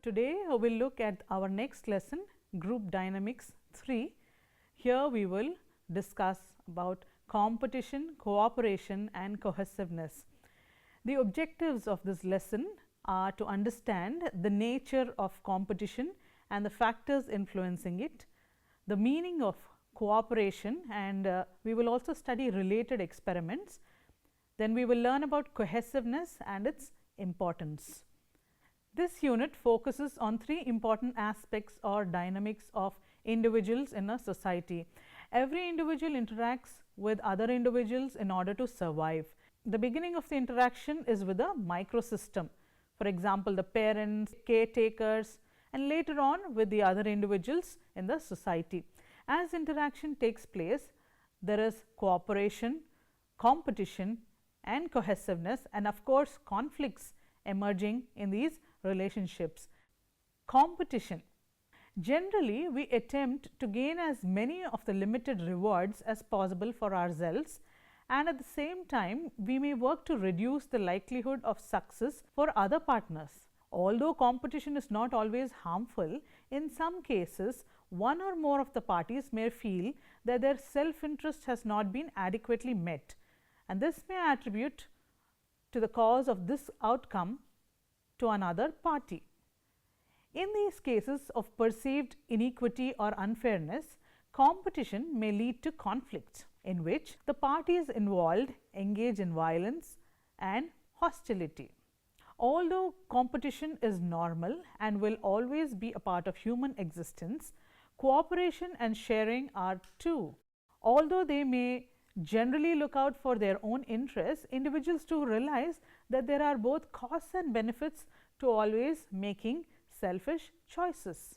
Today we will look at our next lesson, Group Dynamics 3. Here we will discuss about competition, cooperation and cohesiveness. The objectives of this lesson are to understand the nature of competition and the factors influencing it, the meaning of cooperation, and we will also study related experiments. Then we will learn about cohesiveness and its importance. This unit focuses on three important aspects or dynamics of individuals in a society. Every individual interacts with other individuals in order to survive. The beginning of the interaction is with a microsystem, for example, the parents, caretakers, and later on with the other individuals in the society. As interaction takes place, there is cooperation, competition, and cohesiveness, and of course, conflicts emerging in these relationships. Competition. Generally, we attempt to gain as many of the limited rewards as possible for ourselves, and at the same time, we may work to reduce the likelihood of success for other partners. Although competition is not always harmful, in some cases, one or more of the parties may feel that their self-interest has not been adequately met, and this may attribute to the cause of this outcome to another party. In these cases of perceived inequity or unfairness, competition may lead to conflicts in which the parties involved engage in violence and hostility. Although competition is normal and will always be a part of human existence, cooperation and sharing are too. Although they may generally look out for their own interests, individuals too realize that there are both costs and benefits to always making selfish choices.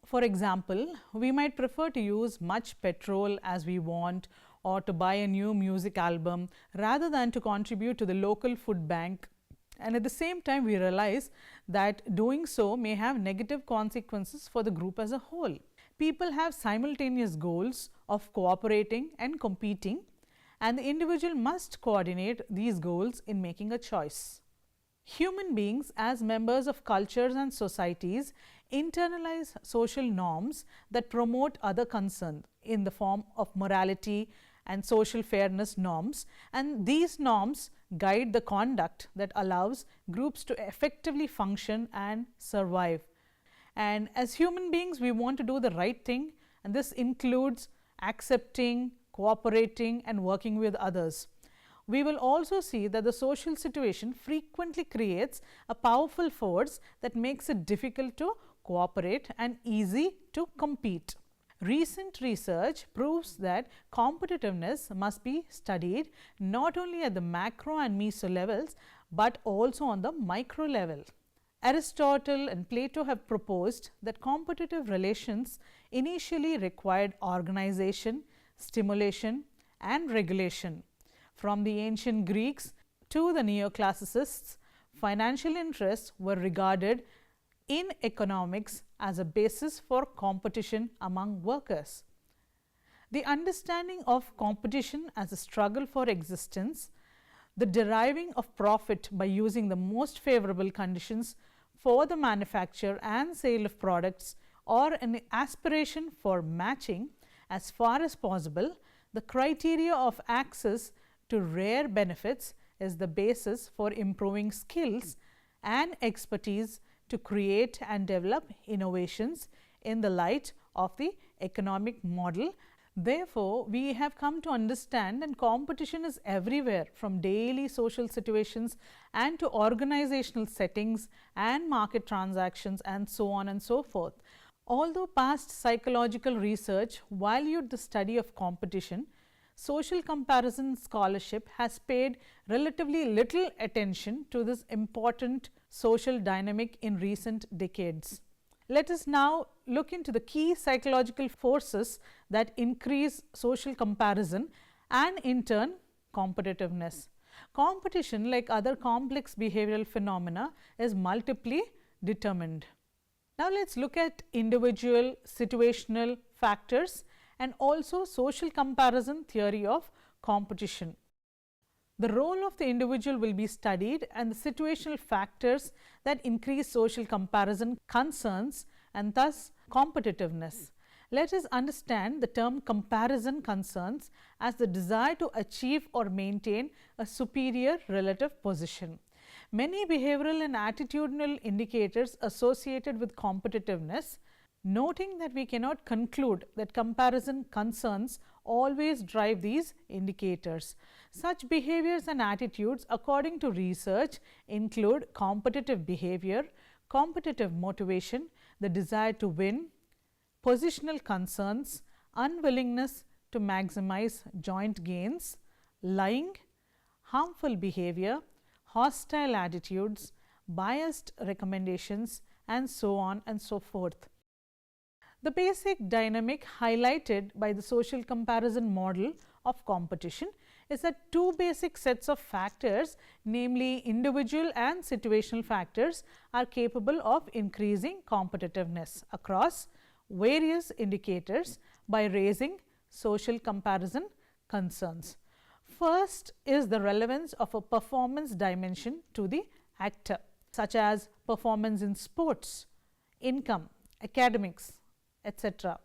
For example, we might prefer to use much petrol as we want, or to buy a new music album rather than to contribute to the local food bank, and at the same time we realize that doing so may have negative consequences for the group as a whole. People have simultaneous goals of cooperating and competing, and the individual must coordinate these goals in making a choice. Human beings, as members of cultures and societies, internalize social norms that promote other concerns in the form of morality and social fairness norms, and these norms guide the conduct that allows groups to effectively function and survive. And as human beings, we want to do the right thing, and this includes accepting, cooperating and working with others. We will also see that the social situation frequently creates a powerful force that makes it difficult to cooperate and easy to compete. Recent research proves that competitiveness must be studied not only at the macro and meso levels, but also on the micro level. Aristotle and Plato have proposed that competitive relations initially required organization, stimulation and regulation. From the ancient Greeks to the neoclassicists, financial interests were regarded in economics as a basis for competition among workers. The understanding of competition as a struggle for existence, the deriving of profit by using the most favorable conditions for the manufacture and sale of products, or an aspiration for matching as far as possible the criteria of access to rare benefits is the basis for improving skills and expertise to create and develop innovations in the light of the economic model. Therefore, we have come to understand that competition is everywhere, from daily social situations and to organizational settings and market transactions and so on and so forth. Although past psychological research valued the study of competition, social comparison scholarship has paid relatively little attention to this important social dynamic in recent decades. Let us now look into the key psychological forces that increase social comparison and in turn competitiveness. Competition, like other complex behavioral phenomena, is multiply determined. Now, let us look at individual situational factors and also social comparison theory of competition. The role of the individual will be studied and the situational factors that increase social comparison concerns and thus competitiveness. Let us understand the term comparison concerns as the desire to achieve or maintain a superior relative position. Many behavioral and attitudinal indicators associated with competitiveness, noting that we cannot conclude that comparison concerns always drive these indicators. Such behaviors and attitudes, according to research, include competitive behavior, competitive motivation, the desire to win, positional concerns, unwillingness to maximize joint gains, lying, harmful behavior, hostile attitudes, biased recommendations, and so on and so forth. The basic dynamic highlighted by the social comparison model of competition is that two basic sets of factors, namely individual and situational factors, are capable of increasing competitiveness across various indicators by raising social comparison concerns. First is the relevance of a performance dimension to the actor, such as performance in sports, income, academics, etc.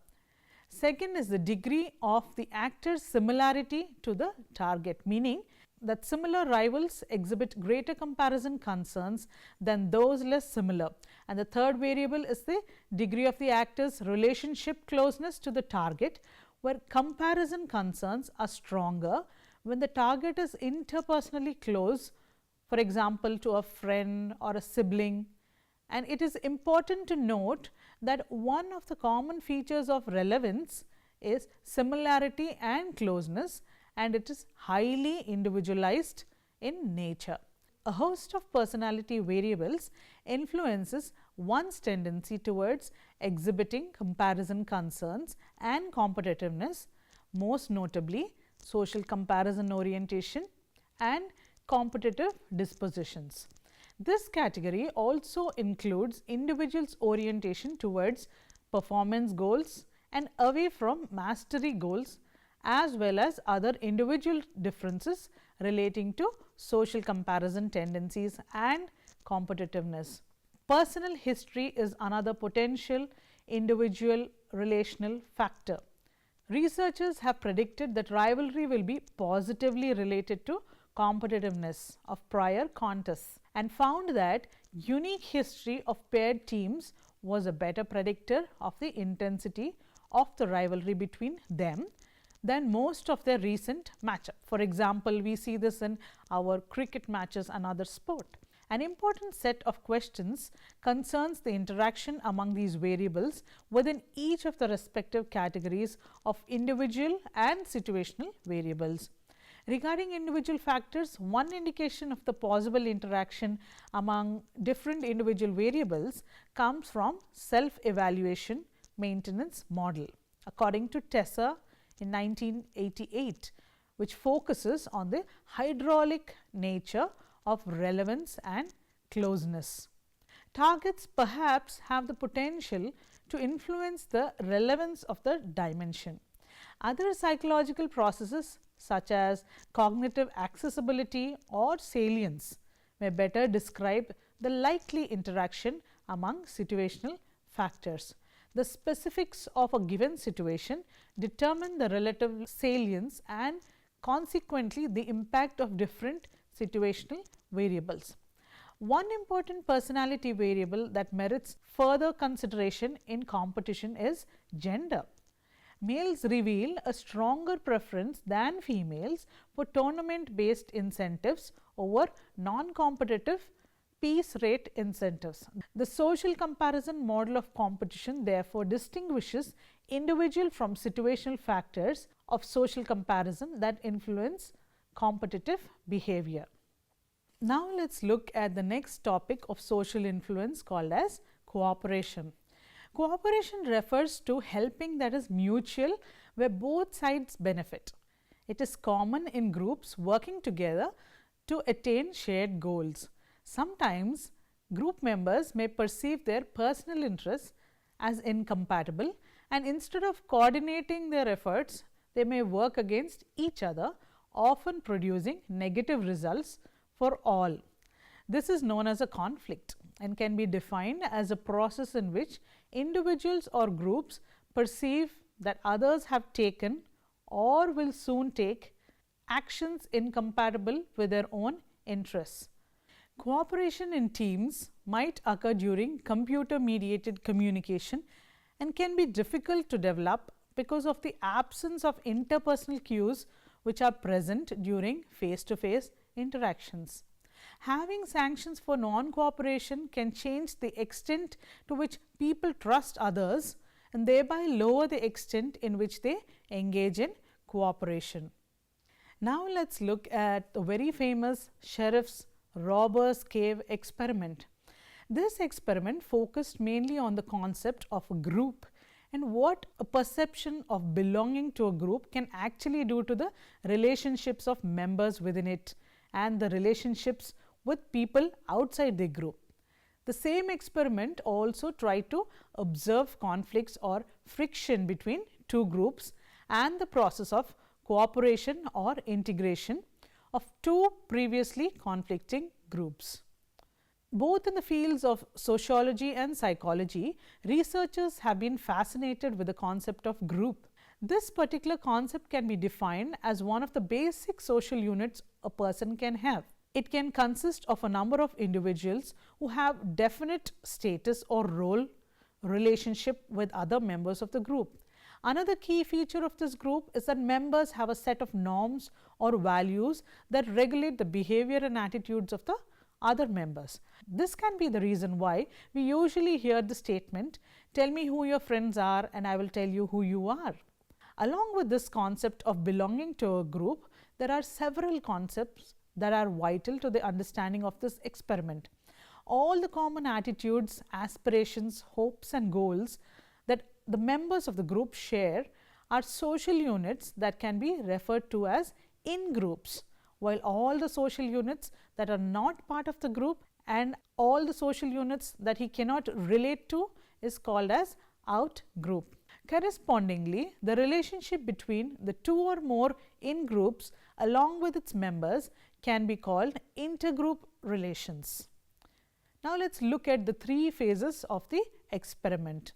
Second is the degree of the actor's similarity to the target, meaning that similar rivals exhibit greater comparison concerns than those less similar. And the third variable is the degree of the actor's relationship closeness to the target, where comparison concerns are stronger when the target is interpersonally close, for example, to a friend or a sibling. And it is important to note that one of the common features of relevance is similarity and closeness, and it is highly individualized in nature. A host of personality variables influences one's tendency towards exhibiting comparison concerns and competitiveness, most notably social comparison orientation and competitive dispositions. This category also includes individuals' orientation towards performance goals and away from mastery goals, as well as other individual differences relating to social comparison tendencies and competitiveness. Personal history is another potential individual relational factor. Researchers have predicted that rivalry will be positively related to competitiveness of prior contests and found that unique history of paired teams was a better predictor of the intensity of the rivalry between them than most of their recent matchup. For example, we see this in our cricket matches and other sport. An important set of questions concerns the interaction among these variables within each of the respective categories of individual and situational variables. Regarding individual factors, one indication of the possible interaction among different individual variables comes from self-evaluation maintenance model, according to Tesser in 1988, which focuses on the hydraulic nature of relevance and closeness. Targets perhaps have the potential to influence the relevance of the dimension. Other psychological processes such as cognitive accessibility or salience may better describe the likely interaction among situational factors. The specifics of a given situation determine the relative salience and consequently the impact of different situational variables. One important personality variable that merits further consideration in competition is gender. Males reveal a stronger preference than females for tournament-based incentives over non-competitive piece rate incentives. The social comparison model of competition therefore distinguishes individual from situational factors of social comparison that influence competitive behavior. Now, let us look at the next topic of social influence called as cooperation. Cooperation refers to helping that is mutual, where both sides benefit. It is common in groups working together to attain shared goals. Sometimes group members may perceive their personal interests as incompatible, and instead of coordinating their efforts, they may work against each other, often producing negative results for all. This is known as a conflict and can be defined as a process in which individuals or groups perceive that others have taken or will soon take actions incompatible with their own interests. Cooperation in teams might occur during computer mediated communication and can be difficult to develop because of the absence of interpersonal cues which are present during face-to-face interactions. Having sanctions for non-cooperation can change the extent to which people trust others and thereby lower the extent in which they engage in cooperation. Now let's look at the very famous Sheriff's Robbers Cave experiment. This experiment focused mainly on the concept of a group and what a perception of belonging to a group can actually do to the relationships of members within it and the relationships with people outside the group. The same experiment also tried to observe conflicts or friction between two groups and the process of cooperation or integration of two previously conflicting groups. Both in the fields of sociology and psychology, researchers have been fascinated with the concept of group. This particular concept can be defined as one of the basic social units a person can have. It can consist of a number of individuals who have definite status or role relationship with other members of the group. Another key feature of this group is that members have a set of norms or values that regulate the behavior and attitudes of the other members. This can be the reason why we usually hear the statement, "Tell me who your friends are and I will tell you who you are." Along with this concept of belonging to a group, there are several concepts that are vital to the understanding of this experiment. All the common attitudes, aspirations, hopes and goals that the members of the group share are social units that can be referred to as in-groups, while all the social units that are not part of the group and all the social units that he cannot relate to is called as out-group. Correspondingly, the relationship between the two or more in-groups along with its members can be called intergroup relations. Now let's look at the three phases of the experiment.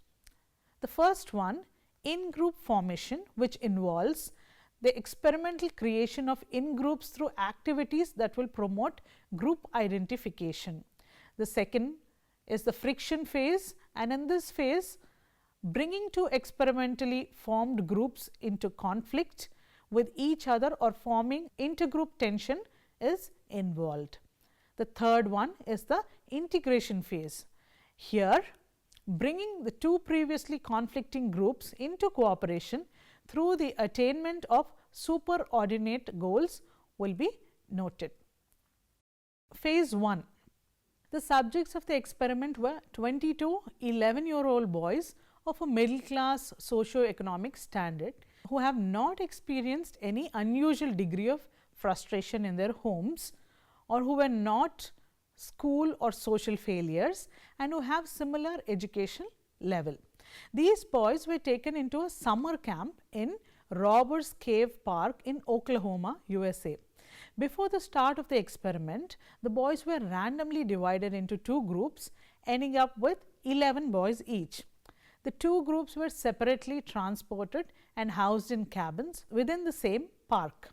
The first one, in-group formation, which involves the experimental creation of in-groups through activities that will promote group identification. The second is the friction phase, and in this phase, bringing two experimentally formed groups into conflict with each other or forming intergroup tension is involved. The third one is the integration phase. Here, bringing the two previously conflicting groups into cooperation through the attainment of superordinate goals will be noted. Phase 1. The subjects of the experiment were 22 11-year-old boys of a middle-class socio-economic standard who have not experienced any unusual degree of frustration in their homes or who were not school or social failures and who have similar education level. These boys were taken into a summer camp in Robbers Cave Park in Oklahoma, USA. Before the start of the experiment, the boys were randomly divided into two groups, ending up with 11 boys each. The two groups were separately transported and housed in cabins within the same park.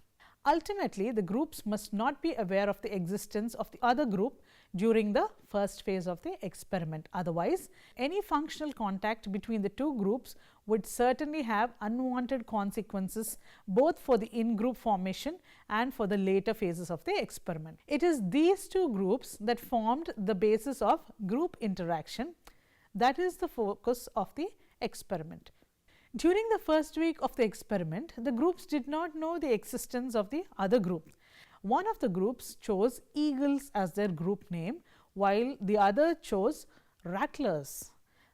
Ultimately, the groups must not be aware of the existence of the other group during the first phase of the experiment. Otherwise, any functional contact between the two groups would certainly have unwanted consequences both for the in-group formation and for the later phases of the experiment. It is these two groups that formed the basis of group interaction. That is the focus of the experiment. During the first week of the experiment, the groups did not know the existence of the other group. One of the groups chose eagles as their group name, while the other chose rattlers.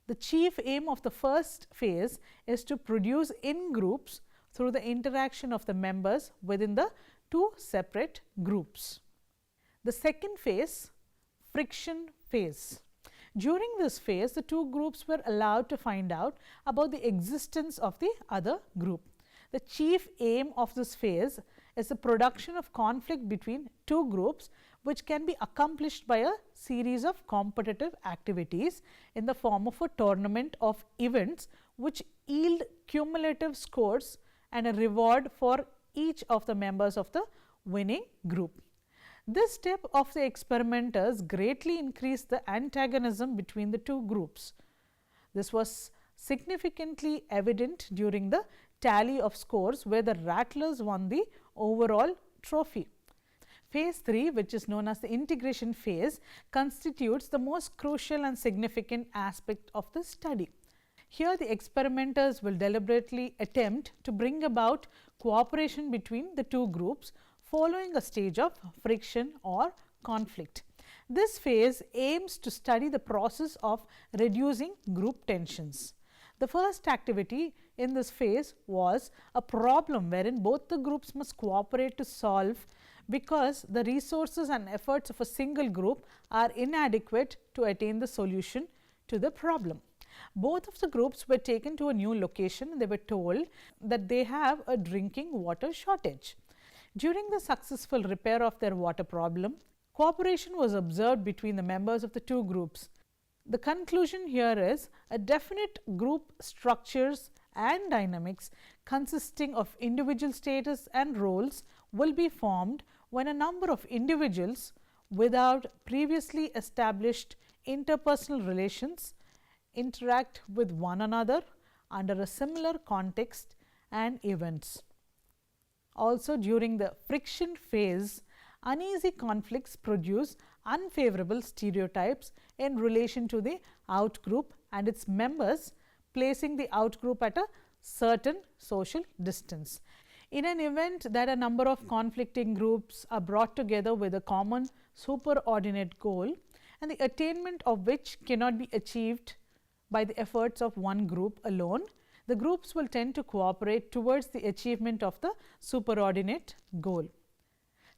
The chief aim of the first phase is to produce in-groups through the interaction of the members within the two separate groups. The second phase, friction phase. During this phase, the two groups were allowed to find out about the existence of the other group. The chief aim of this phase is the production of conflict between two groups, which can be accomplished by a series of competitive activities in the form of a tournament of events which yield cumulative scores and a reward for each of the members of the winning group. This step of the experimenters greatly increased the antagonism between the two groups. This was significantly evident during the tally of scores, where the Rattlers won the overall trophy. Phase 3, which is known as the integration phase, constitutes the most crucial and significant aspect of the study. Here, the experimenters will deliberately attempt to bring about cooperation between the two groups following a stage of friction or conflict. This phase aims to study the process of reducing group tensions. The first activity in this phase was a problem wherein both the groups must cooperate to solve, because the resources and efforts of a single group are inadequate to attain the solution to the problem. Both of the groups were taken to a new location and they were told that they have a drinking water shortage. During the successful repair of their water problem, cooperation was observed between the members of the two groups. The conclusion here is a definite group structures and dynamics consisting of individual status and roles will be formed when a number of individuals without previously established interpersonal relations interact with one another under a similar context and events. Also, during the friction phase, uneasy conflicts produce unfavorable stereotypes in relation to the outgroup and its members, placing the outgroup at a certain social distance. In an event that a number of conflicting groups are brought together with a common superordinate goal, and the attainment of which cannot be achieved by the efforts of one group alone, the groups will tend to cooperate towards the achievement of the superordinate goal.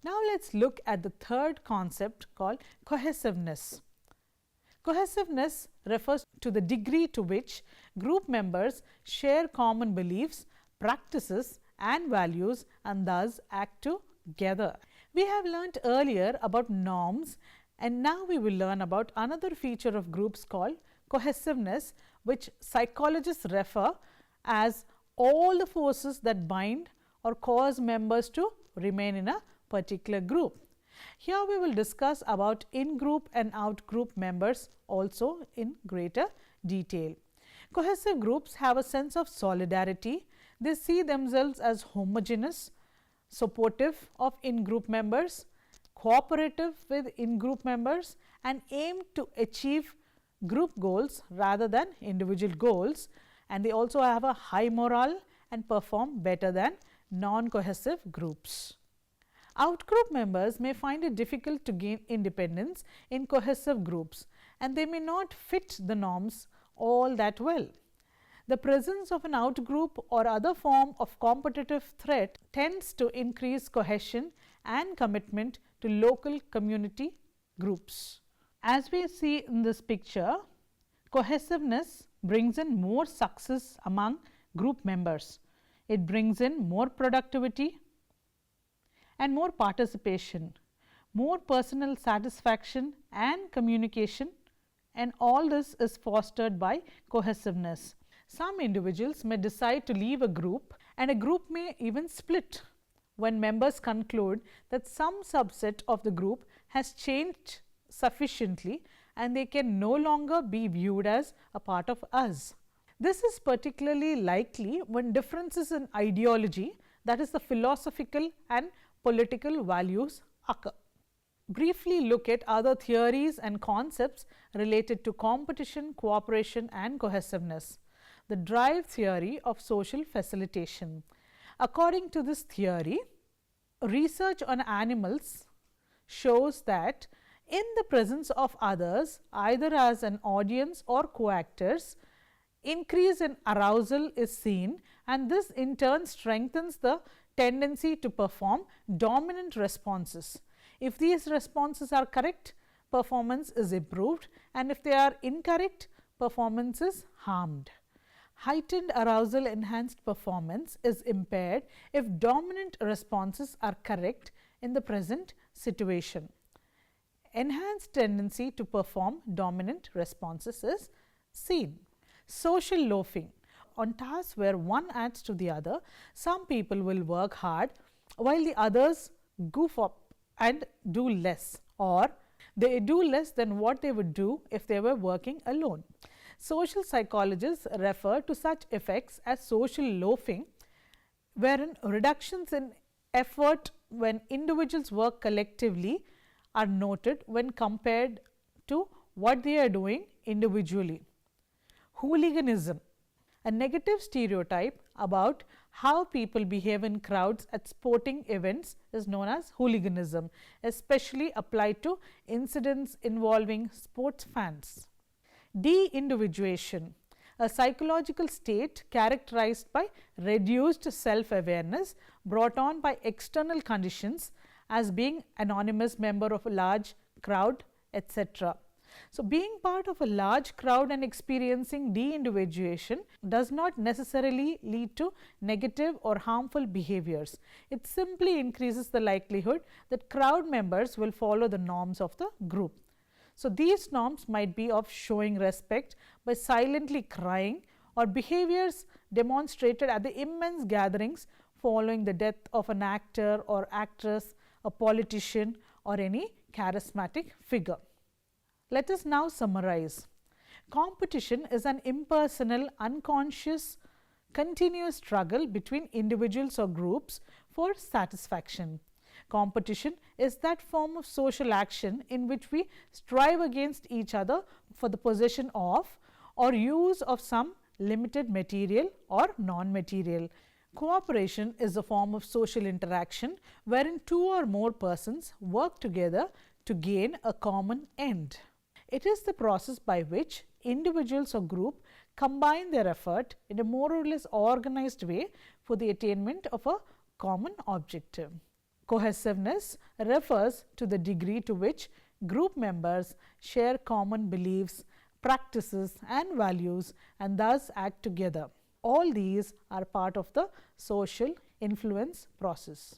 Now, let us look at the third concept called cohesiveness. Cohesiveness refers to the degree to which group members share common beliefs, practices and values and thus act together. We have learnt earlier about norms, and now we will learn about another feature of groups called cohesiveness, which psychologists refer as all the forces that bind or cause members to remain in a particular group. Here we will discuss about in-group and out-group members also in greater detail. Cohesive groups have a sense of solidarity. They see themselves as homogeneous, supportive of in-group members, cooperative with in-group members, and aim to achieve group goals rather than individual goals, and they also have a high morale and perform better than non-cohesive groups. Outgroup members may find it difficult to gain independence in cohesive groups, and they may not fit the norms all that well. The presence of an outgroup or other form of competitive threat tends to increase cohesion and commitment to local community groups. As we see in this picture, cohesiveness brings in more success among group members. It brings in more productivity and more participation, more personal satisfaction and communication, and all this is fostered by cohesiveness. Some individuals may decide to leave a group, and a group may even split when members conclude that some subset of the group has changed sufficiently and they can no longer be viewed as a part of us. This is particularly likely when differences in ideology, that is the philosophical and political values, occur. Briefly look at other theories and concepts related to competition, cooperation and cohesiveness. The drive theory of social facilitation. According to this theory, research on animals shows that In the presence of others, either as an audience or co-actors, increase in arousal is seen, and this in turn strengthens the tendency to perform dominant responses. If these responses are correct, performance is improved, and if they are incorrect, performance is harmed. Heightened arousal enhanced performance is impaired if dominant responses are correct in the present situation. Enhanced tendency to perform dominant responses is seen. Social loafing. On tasks where one adds to the other, some people will work hard while the others goof up and do less, or they do less than what they would do if they were working alone. Social psychologists refer to such effects as social loafing, wherein reductions in effort when individuals work collectively are noted when compared to what they are doing individually. Hooliganism. A negative stereotype about how people behave in crowds at sporting events is known as hooliganism, especially applied to incidents involving sports fans. De-individuation, a psychological state characterized by reduced self-awareness brought on by external conditions as being anonymous member of a large crowd, etc. So, being part of a large crowd and experiencing de-individuation does not necessarily lead to negative or harmful behaviors. It simply increases the likelihood that crowd members will follow the norms of the group. So, these norms might be of showing respect by silently crying, or behaviors demonstrated at the immense gatherings following the death of an actor or actress, a politician, or any charismatic figure. Let us now summarize. Competition is an impersonal, unconscious, continuous struggle between individuals or groups for satisfaction. Competition is that form of social action in which we strive against each other for the possession of or use of some limited material or non-material. Cooperation is a form of social interaction wherein two or more persons work together to gain a common end. It is the process by which individuals or group combine their effort in a more or less organized way for the attainment of a common objective. Cohesiveness refers to the degree to which group members share common beliefs, practices, and values, and thus act together. All these are part of the social influence process.